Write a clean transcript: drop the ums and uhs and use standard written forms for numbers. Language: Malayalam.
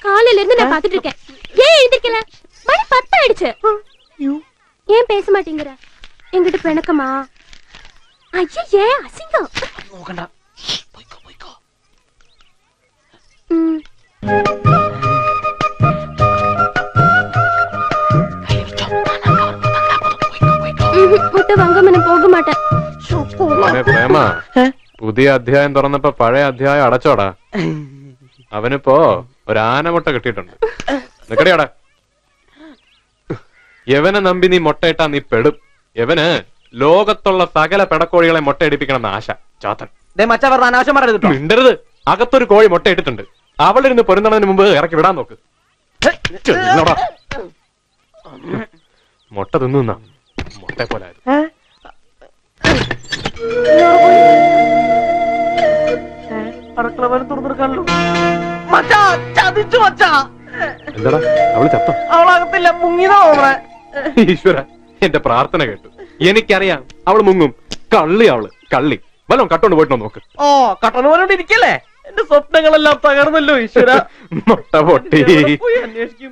காலையில இருந்து நான் பாத்துட்டு இருக்கேன். ஏன் எழுந்திருக்கல? மணி 10 ஆயிடுச்சு. ஏன் பேச மாட்டேங்கிற? என்கிட்ட பிணக்கமா? ஐயே அசிங்கம். നോക്കണ്ട. പോയിക്കോ പോയിക്കോ. മുട്ട വാങ്ങാൻ പോക മാട്ടേ. പ്രേമ, പുതിയ അധ്യായം തുറന്നപ്പോ പഴയ അധ്യായം അടച്ചോടാ. അവനിപ്പോ ഒരു ആനമുട്ട കിട്ടിയിട്ടുണ്ട്. നിക്കടിയാടാ. യവനെ നമ്പി നീ മുട്ടയിട്ടാ നീ പെടും. യവന് ലോകത്തുള്ള സകല പെടക്കോഴികളെ മുട്ടയടിപ്പിക്കണം ആശ. ചാത്തൻ അനാവശ്യം പറയരുത്. മിണ്ടരുത്. അകത്തൊരു കോഴി മുട്ടയിട്ടിട്ടുണ്ട്. അവളിരുന്ന് പൊരുന്നതിന് മുമ്പ് ഇറക്കി വിടാൻ നോക്ക്. മുട്ട തിന്നുന്ന മുട്ടയെ പോലായത്. എന്താടാ അവള് ചത്തോ? അവളകത്തില്ല, മുങ്ങിയതാ. ഈശ്വര, എന്റെ പ്രാർത്ഥന കേട്ടു. എനിക്കറിയാം അവള് മുങ്ങും. കള്ളി അവള്, കള്ളി. വല്ലോ കട്ടോണ്ട് പോയിട്ടോ നോക്ക്. ഓ, കട്ടണ പോലെ ഇരിക്കല്ലേ? എന്റെ സ്വപ്നങ്ങളെല്ലാം തകർന്നല്ലോ ഈശ്വര. മുട്ട പൊട്ടി. പോയി അന്വേഷിക്കും.